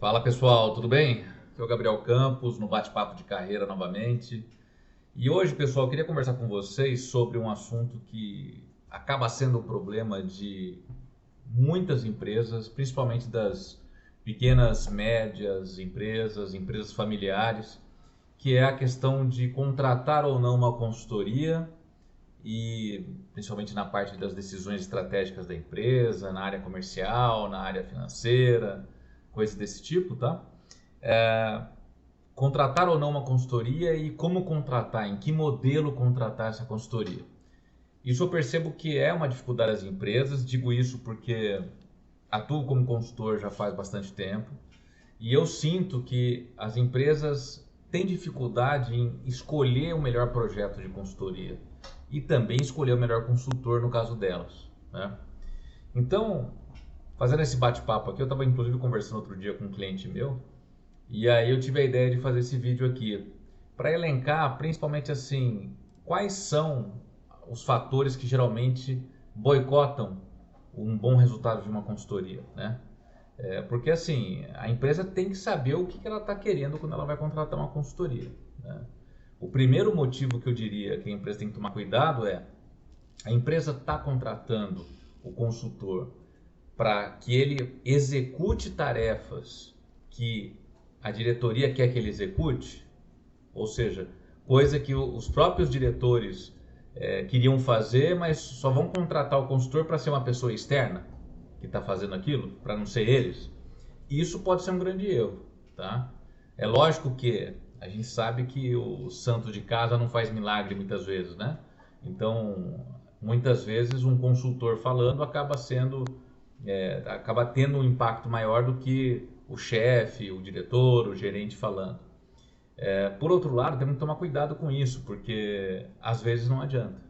Fala pessoal, tudo bem? Aqui é o Gabriel Campos, no Bate-Papo de Carreira novamente. E hoje, pessoal, eu queria conversar com vocês sobre um assunto que acaba sendo o problema de muitas empresas, principalmente das pequenas, médias empresas, empresas familiares, que é a questão de contratar ou não uma consultoria e principalmente na parte das decisões estratégicas da empresa, na área comercial, na área financeira, coisas desse tipo, tá? Contratar ou não uma consultoria e como contratar, em que modelo contratar essa consultoria. Isso eu percebo que é uma dificuldade das empresas, digo isso porque atuo como consultor já faz bastante tempo e eu sinto que as empresas têm dificuldade em escolher o melhor projeto de consultoria e também escolher o melhor consultor no caso delas, né? Então, fazendo esse bate-papo aqui, eu estava inclusive conversando outro dia com um cliente meu e aí eu tive a ideia de fazer esse vídeo aqui para elencar principalmente assim, quais são os fatores que geralmente boicotam um bom resultado de uma consultoria, né? Porque assim, a empresa tem que saber o que ela está querendo quando ela vai contratar uma consultoria, né? O primeiro motivo que eu diria que a empresa tem que tomar cuidado é a empresa está contratando o consultor para que ele execute tarefas que a diretoria quer que ele execute, ou seja, coisa que os próprios diretores queriam fazer, mas só vão contratar o consultor para ser uma pessoa externa que está fazendo aquilo, para não ser eles. Isso pode ser um grande erro, tá? É lógico que a gente sabe que o santo de casa não faz milagre muitas vezes, né? Então, muitas vezes um consultor falando acaba tendo um impacto maior do que o chefe, o diretor, o gerente falando. Por outro lado, temos que tomar cuidado com isso, porque às vezes não adianta,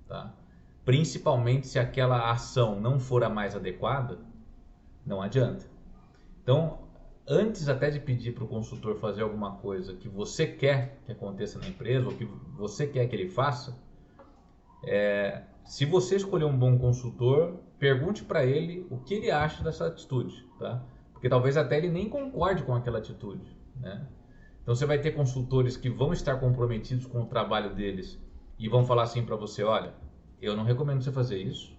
tá? Principalmente se aquela ação não for a mais adequada, não adianta. Então, antes até de pedir para o consultor fazer alguma coisa que você quer que aconteça na empresa ou que você quer que ele faça, se você escolher um bom consultor, pergunte para ele o que ele acha dessa atitude, tá? Porque talvez até ele nem concorde com aquela atitude, né? Então você vai ter consultores que vão estar comprometidos com o trabalho deles e vão falar assim para você, olha, eu não recomendo você fazer isso,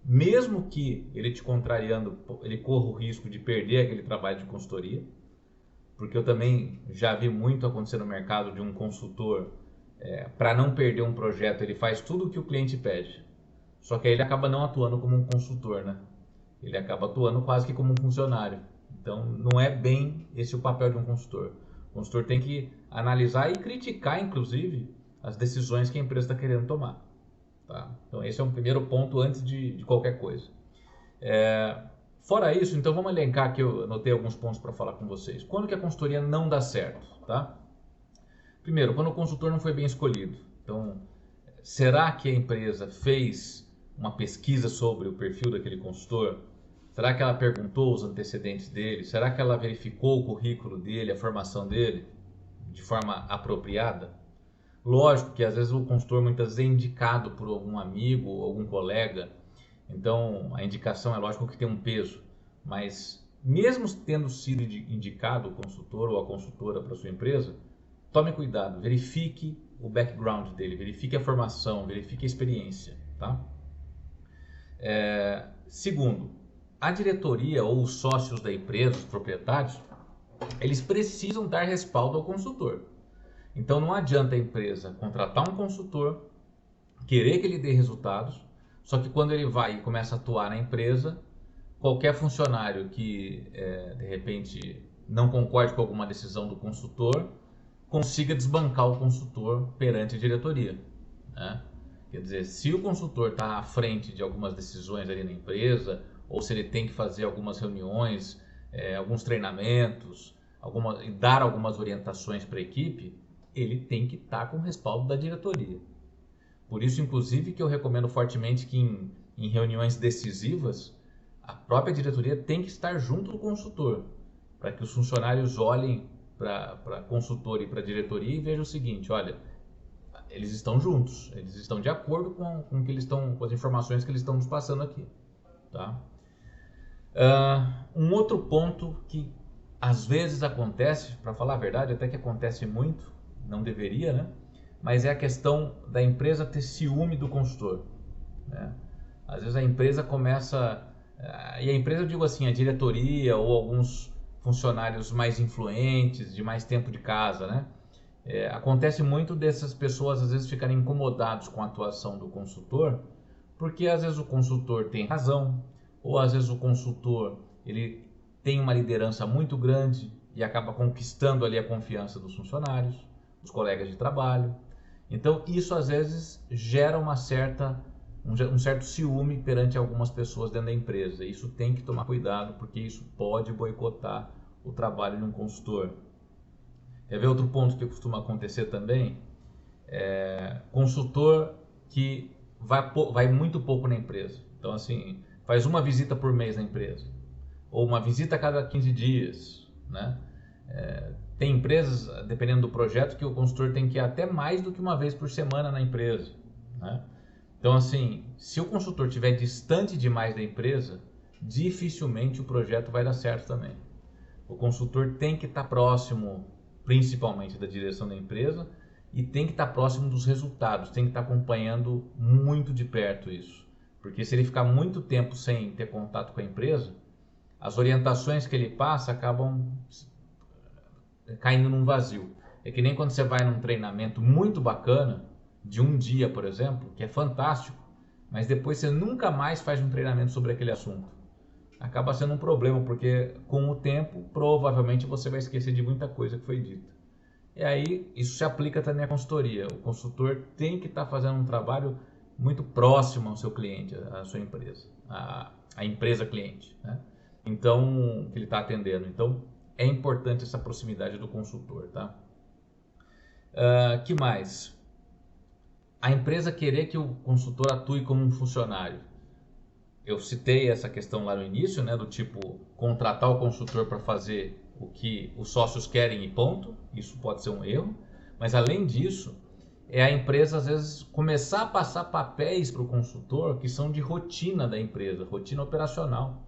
mesmo que ele te contrariando, ele corra o risco de perder aquele trabalho de consultoria, porque eu também já vi muito acontecer no mercado de um consultor, para não perder um projeto, ele faz tudo o que o cliente pede, só que aí ele acaba não atuando como um consultor, né? Ele acaba atuando quase que como um funcionário. Então não é bem esse o papel de um consultor. O consultor tem que analisar e criticar, inclusive, as decisões que a empresa está querendo tomar. Tá? Então esse é um primeiro ponto antes de qualquer coisa. Fora isso, então vamos elencar aqui, eu anotei alguns pontos para falar com vocês. Quando que a consultoria não dá certo? Tá? Primeiro, quando o consultor não foi bem escolhido. Então, será que a empresa fez uma pesquisa sobre o perfil daquele consultor? Será que ela perguntou os antecedentes dele? Será que ela verificou o currículo dele, a formação dele de forma apropriada? Lógico que às vezes o consultor muitas vezes é indicado por algum amigo ou algum colega, então a indicação é lógico que tem um peso, mas mesmo tendo sido indicado o consultor ou a consultora para sua empresa, tome cuidado, verifique o background dele, verifique a formação, verifique a experiência, tá? Segundo, a diretoria ou os sócios da empresa, os proprietários, eles precisam dar respaldo ao consultor. Então não adianta a empresa contratar um consultor, querer que ele dê resultados, só que quando ele vai e começa a atuar na empresa, qualquer funcionário que de repente não concorde com alguma decisão do consultor, consiga desbancar o consultor perante a diretoria, né? Quer dizer, se o consultor está à frente de algumas decisões ali na empresa, ou se ele tem que fazer algumas reuniões, alguns treinamentos, e dar algumas orientações para a equipe, ele tem que estar com o respaldo da diretoria. Por isso, inclusive, que eu recomendo fortemente que em reuniões decisivas, a própria diretoria tem que estar junto do consultor, para que os funcionários olhem para a consultora e para a diretoria e vejam o seguinte, olha, eles estão juntos, eles estão de acordo com que eles estão, com as informações que eles estão nos passando aqui, tá? Um outro ponto que Às vezes acontece, para falar a verdade, até que acontece muito, não deveria, né? Mas é a questão da empresa ter ciúme do consultor, né? Às vezes a empresa começa, e a empresa eu digo assim, a diretoria ou alguns funcionários mais influentes, de mais tempo de casa, né? Acontece muito dessas pessoas às vezes ficarem incomodados com a atuação do consultor, porque às vezes o consultor tem razão, ou às vezes o consultor ele tem uma liderança muito grande e acaba conquistando ali a confiança dos funcionários, dos colegas de trabalho. Então isso às vezes gera um certo ciúme perante algumas pessoas dentro da empresa. Isso tem que tomar cuidado, porque isso pode boicotar o trabalho de um consultor. Quer ver outro ponto que costuma acontecer também? Consultor que vai muito pouco na empresa. Então, assim, faz uma visita por mês na empresa, ou uma visita a cada 15 dias, né? Tem empresas, dependendo do projeto, que o consultor tem que ir até mais do que uma vez por semana na empresa, né? Então, assim, se o consultor estiver distante demais da empresa, dificilmente o projeto vai dar certo também. O consultor tem que estar próximo, principalmente da direção da empresa, e tem que estar próximo dos resultados, tem que estar acompanhando muito de perto isso. Porque se ele ficar muito tempo sem ter contato com a empresa, as orientações que ele passa acabam caindo num vazio. É que nem quando você vai num treinamento muito bacana, de um dia, por exemplo, que é fantástico, mas depois você nunca mais faz um treinamento sobre aquele assunto. Acaba sendo um problema, porque com o tempo, provavelmente você vai esquecer de muita coisa que foi dita. E aí, isso se aplica também à consultoria. O consultor tem que estar fazendo um trabalho muito próximo ao seu cliente, à sua empresa, à empresa cliente, né? Então, que ele está atendendo. Então, é importante essa proximidade do consultor, tá? Que mais? A empresa querer que o consultor atue como um funcionário. Eu citei essa questão lá no início, né, do tipo contratar o consultor para fazer o que os sócios querem e ponto. Isso pode ser um erro. Mas além disso, é a empresa às vezes começar a passar papéis para o consultor que são de rotina da empresa, rotina operacional.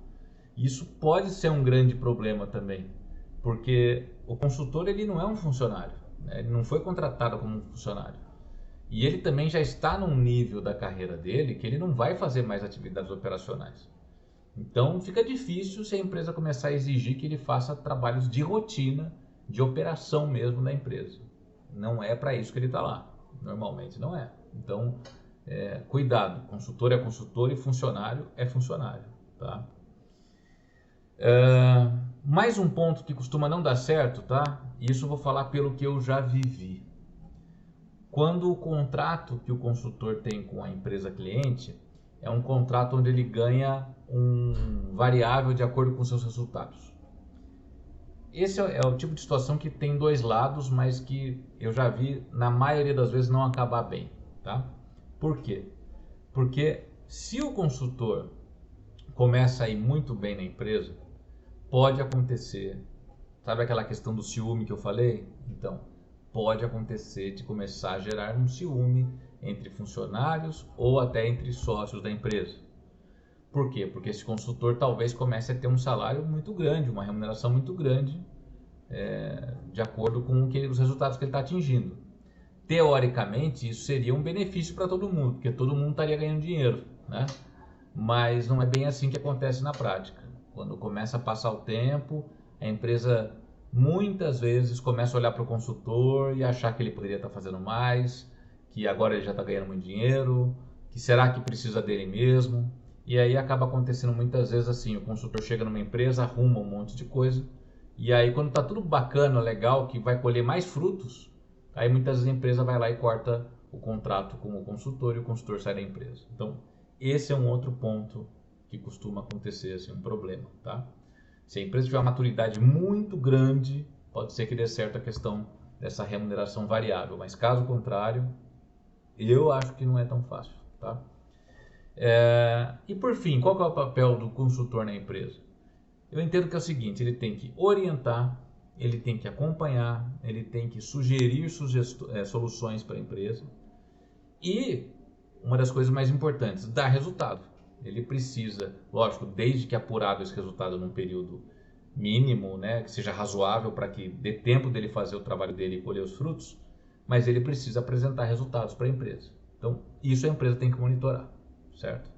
Isso pode ser um grande problema também, porque o consultor ele não é um funcionário, né? Ele não foi contratado como um funcionário. E ele também já está num nível da carreira dele que ele não vai fazer mais atividades operacionais. Então fica difícil se a empresa começar a exigir que ele faça trabalhos de rotina, de operação mesmo da empresa. Não é para isso que ele está lá. Normalmente não é. Então, cuidado. Consultor é consultor e funcionário é funcionário, tá? Mais um ponto que costuma não dar certo, tá? Isso eu vou falar pelo que eu já vivi. Quando o contrato que o consultor tem com a empresa cliente é um contrato onde ele ganha um variável de acordo com seus resultados. Esse é o tipo de situação que tem dois lados, mas que eu já vi na maioria das vezes não acabar bem, tá? Por quê? Porque se o consultor começa a ir muito bem na empresa, pode acontecer, sabe aquela questão do ciúme que eu falei? Então, pode acontecer de começar a gerar um ciúme entre funcionários ou até entre sócios da empresa. Por quê? Porque esse consultor talvez comece a ter um salário muito grande, uma remuneração muito grande, de acordo com os resultados que ele está atingindo. Teoricamente, isso seria um benefício para todo mundo, porque todo mundo estaria ganhando dinheiro, né? Mas não é bem assim que acontece na prática. Quando começa a passar o tempo, a empresa muitas vezes começa a olhar para o consultor e achar que ele poderia estar fazendo mais, que agora ele já está ganhando muito dinheiro, que será que precisa dele mesmo? E aí acaba acontecendo muitas vezes assim, o consultor chega numa empresa, arruma um monte de coisa, e aí quando está tudo bacana, legal, que vai colher mais frutos, aí muitas vezes a empresa vai lá e corta o contrato com o consultor e o consultor sai da empresa. Então, esse é um outro ponto que costuma acontecer, assim, um problema, tá? Se a empresa tiver uma maturidade muito grande, pode ser que dê certo a questão dessa remuneração variável, mas caso contrário, eu acho que não é tão fácil, tá? E por fim, qual que é o papel do consultor na empresa? Eu entendo que é o seguinte, ele tem que orientar, ele tem que acompanhar, ele tem que sugerir soluções para a empresa e, uma das coisas mais importantes, dar resultado. Ele precisa, lógico, desde que apurado esse resultado num período mínimo, né, que seja razoável para que dê tempo dele fazer o trabalho dele e colher os frutos, mas ele precisa apresentar resultados para a empresa. Então, isso a empresa tem que monitorar, certo?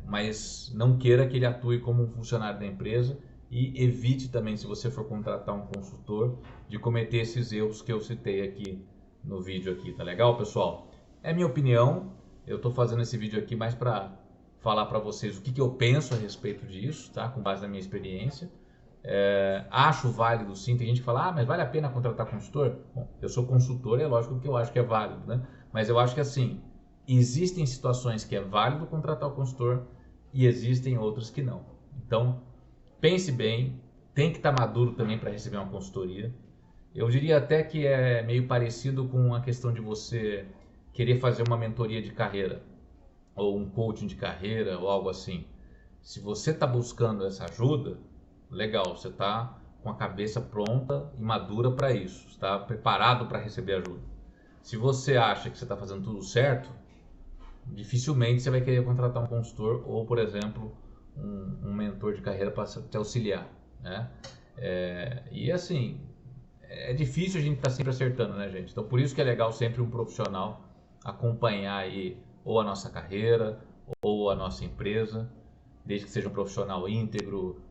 Mas não queira que ele atue como um funcionário da empresa e evite também, se você for contratar um consultor, de cometer esses erros que eu citei aqui no vídeo aqui, tá legal, pessoal? É minha opinião, eu estou fazendo esse vídeo aqui mais para falar para vocês o que eu penso a respeito disso, tá? Com base na minha experiência. Acho válido sim, tem gente que fala, mas vale a pena contratar consultor? Bom, eu sou consultor, é lógico que eu acho que é válido, né? Mas eu acho que assim, existem situações que é válido contratar o consultor e existem outras que não. Então, pense bem, tem que estar maduro também para receber uma consultoria. Eu diria até que é meio parecido com a questão de você querer fazer uma mentoria de carreira ou um coaching de carreira ou algo assim. Se você está buscando essa ajuda, legal, você está com a cabeça pronta e madura para isso, está preparado para receber ajuda. Se você acha que você está fazendo tudo certo, dificilmente você vai querer contratar um consultor ou, por exemplo, um mentor de carreira para te auxiliar, né? E assim, é difícil a gente estar sempre acertando, né, gente? Então, por isso que é legal sempre um profissional acompanhar aí ou a nossa carreira ou a nossa empresa, desde que seja um profissional íntegro,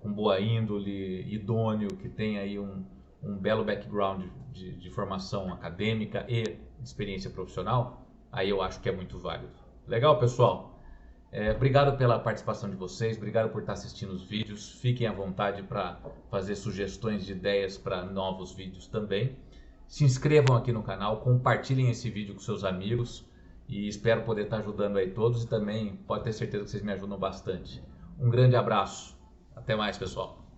com boa índole, idôneo, que tenha aí um belo background de formação acadêmica e de experiência profissional, aí eu acho que é muito válido. Legal, pessoal? Obrigado pela participação de vocês, obrigado por estar assistindo os vídeos. Fiquem à vontade para fazer sugestões de ideias para novos vídeos também. Se inscrevam aqui no canal, compartilhem esse vídeo com seus amigos e espero poder estar ajudando aí todos e também pode ter certeza que vocês me ajudam bastante. Um grande abraço, até mais, pessoal.